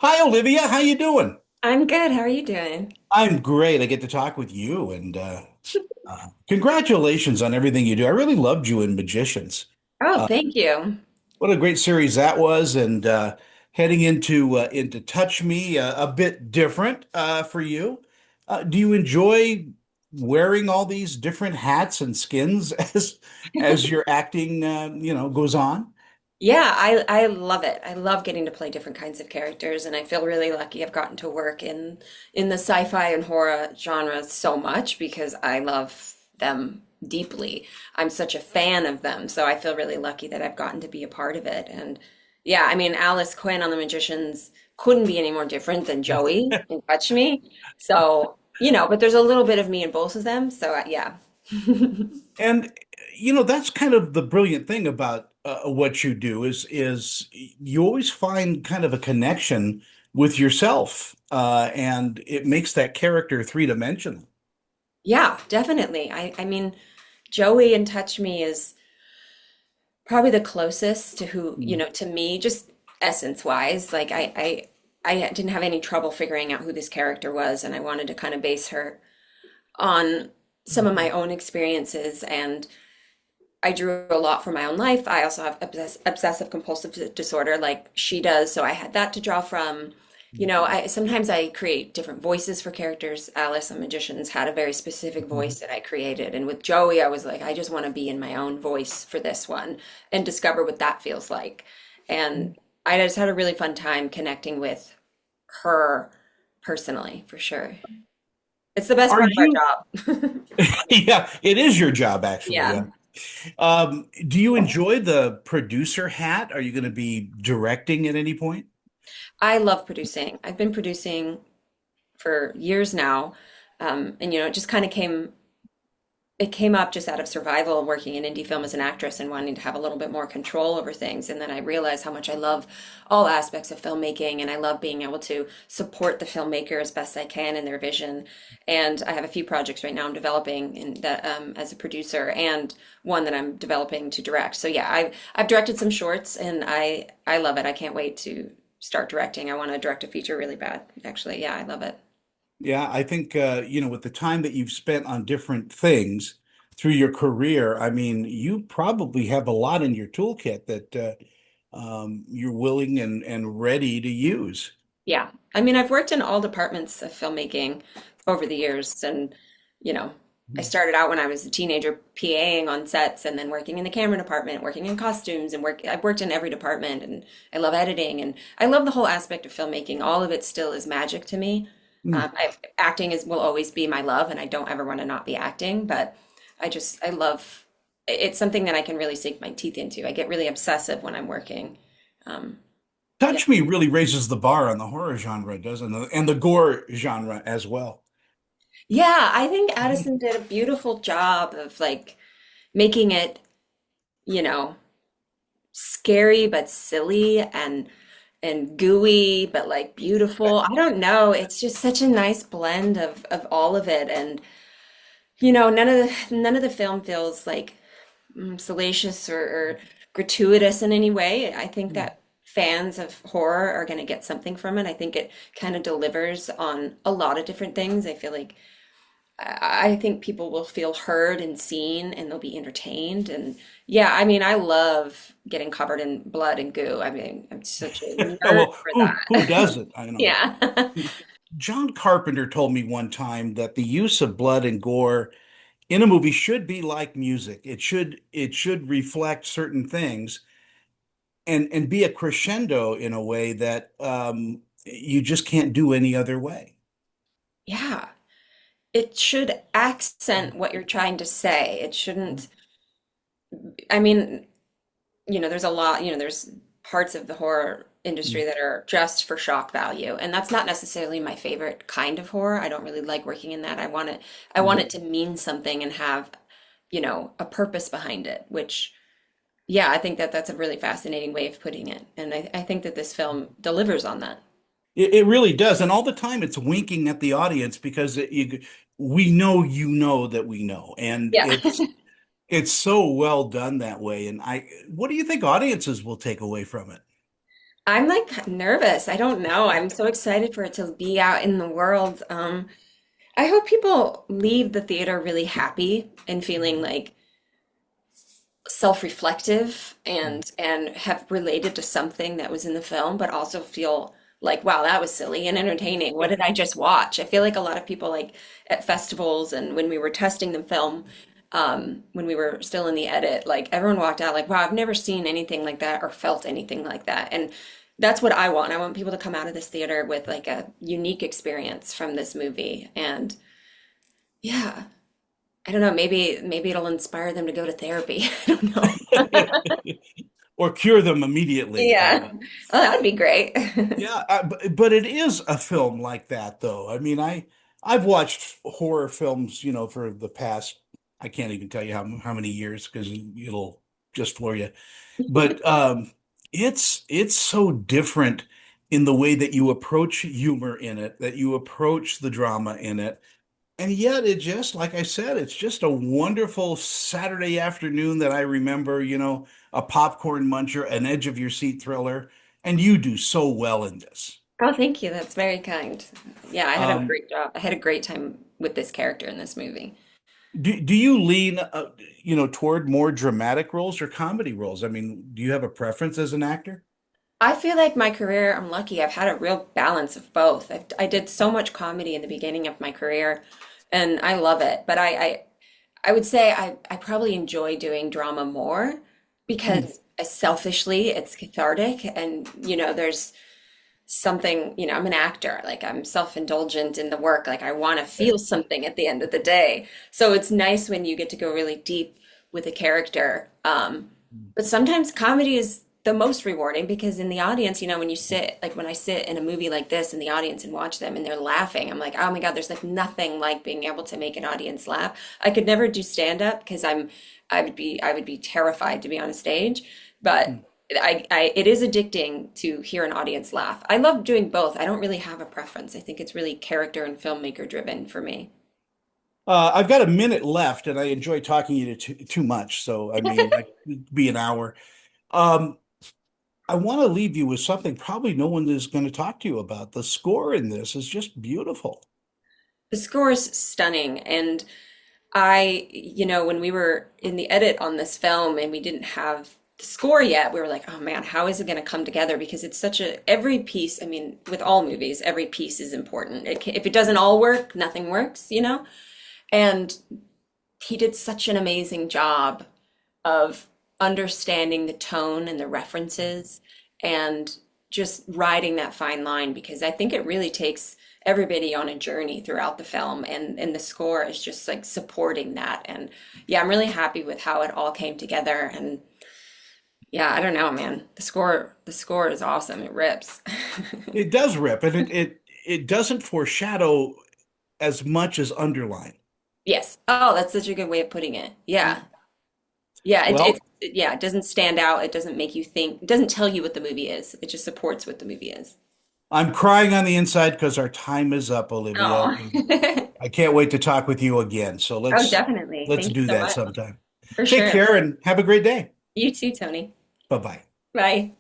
Hi, Olivia. How you doing? I'm good. How are you doing? I'm great. I get to talk with you, and congratulations on everything you do. I really loved you in Magicians. Oh, Uh, thank you. what a great series that was, and heading into Touch Me, a bit different for you. Do you enjoy wearing all these different hats and skins as your acting, goes on? Yeah, I love it. I love getting to play different kinds of characters, and I feel really lucky I've gotten to work in the sci-fi and horror genre so much because I love them deeply. I'm such a fan of them, so I feel really lucky that I've gotten to be a part of it. And yeah, I mean, Alice Quinn on The Magicians couldn't be any more different than Joey in Touch Me. So, but there's a little bit of me in both of them. So yeah. And that's kind of the brilliant thing about what you do is you always find kind of a connection with yourself, and it makes that character three-dimensional. Yeah, definitely. I mean, Joey in Touch Me is probably the closest to who, Mm. to me, just essence wise. Like I didn't have any trouble figuring out who this character was, and I wanted to kind of base her on some of my own experiences, and I drew a lot from my own life. I also have obsessive compulsive disorder like she does, so I had that to draw from. I sometimes I create different voices for characters. Alice on Magicians had a very specific voice that I created, and with Joey, I was like, I just want to be in my own voice for this one and discover what that feels like. And I just had a really fun time connecting with her personally, for sure. It's the best Are part of you? our job. Yeah, it is your job actually. Yeah. Yeah. Do you enjoy the producer hat? Are you going to be directing at any point? I love producing. I've been producing for years now. And it just kind of came up just out of survival, working in indie film as an actress and wanting to have a little bit more control over things. And then I realized how much I love all aspects of filmmaking, and I love being able to support the filmmaker as best I can in their vision. And I have a few projects right now I'm developing in that as a producer, and one that I'm developing to direct. So yeah, I've directed some shorts, and I love it. I can't wait to start directing. I want to direct a feature really bad, actually. Yeah, I love it. Yeah, I think with the time that you've spent on different things through your career, I mean, you probably have a lot in your toolkit that you're willing and ready to use. Yeah. I mean, I've worked in all departments of filmmaking over the years. And, you know, I started out when I was a teenager PAing on sets and then working in the camera department, working in costumes and I've worked in every department, and I love editing and I love the whole aspect of filmmaking. All of it still is magic to me. Mm. Acting will always be my love, and I don't ever want to not be acting, but I love, it's something that I can really sink my teeth into. I get really obsessive when I'm working. Um, yeah. Touch Me really raises the bar on the horror genre, doesn't it? And the gore genre as well. Yeah, I think Addison did a beautiful job of like making it, you know, scary but silly and gooey but like beautiful. I don't know. It's just such a nice blend of all of it. And none of the film feels like salacious or gratuitous in any way. I think that fans of horror are going to get something from it. I think it kind of delivers on a lot of different things. I feel like I think people will feel heard and seen, and they'll be entertained. And yeah, I mean, I love getting covered in blood and goo. I mean, I'm such a nerd Well, for who that. doesn't? I know. Yeah. John Carpenter told me one time that the use of blood and gore in a movie should be like music. It should reflect certain things and be a crescendo in a way that you just can't do any other way. Yeah. It should accent what you're trying to say. It shouldn't, I mean, there's a lot, there's parts of the horror industry that are just for shock value, and that's not necessarily my favorite kind of horror. I don't really like working in that. I want it to mean something and have, a purpose behind it, which yeah, I think that that's a really fascinating way of putting it. And I think that this film delivers on that. It really does, and all the time it's winking at the audience because we know that we know, and Yeah. it's so well done that way. And what do you think audiences will take away from it? I'm like nervous. I don't know. I'm so excited for it to be out in the world. I hope people leave the theater really happy and feeling like self-reflective and have related to something that was in the film, but also feel like, wow, that was silly and entertaining. What did I just watch? I feel like a lot of people like at festivals and when we were testing the film, when we were still in the edit, like everyone walked out like, wow, I've never seen anything like that or felt anything like that. And that's what I want. I want people to come out of this theater with like a unique experience from this movie. And yeah, I don't know, maybe it'll inspire them to go to therapy. I don't know. Or cure them immediately. Yeah. Oh, that would be great. Yeah, but it is a film like that, though. I mean, I've watched horror films, for the past, I can't even tell you how many years because it'll just floor you. But it's so different in the way that you approach humor in it, that you approach the drama in it. And yet it just, like I said, it's just a wonderful Saturday afternoon that I remember, a popcorn muncher, an edge of your seat thriller, and you do so well in this. Oh, thank you. That's very kind. Yeah, I had a Um, great job. I had a great time with this character in this movie. do you lean, toward more dramatic roles or comedy roles? I mean, do you have a preference as an actor? I feel like my career, I'm lucky. I've had a real balance of both. I did so much comedy in the beginning of my career, and I love it. But I would say I probably enjoy doing drama more Hmm. because selfishly it's cathartic, and there's something, I'm an actor, like I'm self-indulgent in the work, like I want to feel something at the end of the day. So it's nice when you get to go really deep with a character. But sometimes comedy is the most rewarding because in the audience, when you sit, like when I sit in a movie like this in the audience and watch them and they're laughing, I'm like, oh my God, there's like nothing like being able to make an audience laugh. I could never do stand-up because I would be terrified to be on a stage, but it is addicting to hear an audience laugh. I love doing both. I don't really have a preference. I think it's really character and filmmaker driven for me. I've got a minute left, and I enjoy talking to you too much. So, I mean, I could be an hour. Um, I want to leave you with something probably no one is going to talk to you about. The score in this is just beautiful. The score is stunning. And when we were in the edit on this film and we didn't have the score yet, we were like, oh man, how is it going to come together? Because it's every piece, I mean, with all movies, every piece is important. If it doesn't all work, nothing works. And he did such an amazing job of understanding the tone and the references and just riding that fine line because I think it really takes everybody on a journey throughout the film and the score is just like supporting that. And yeah, I'm really happy with how it all came together. And yeah, I don't know, man. The score is awesome. It rips. It does rip, and it doesn't foreshadow as much as underline. Yes. Oh, that's such a good way of putting it. Yeah. Yeah, Well, yeah, it doesn't stand out. It doesn't make you think. It doesn't tell you what the movie is. It just supports what the movie is. I'm crying on the inside because our time is up, Olivia. Oh. I can't wait to talk with you again. So Oh, let's definitely. let's Thank you do so that much. sometime. For Take sure. care and have a great day. You too, Tony. Bye-bye. Bye.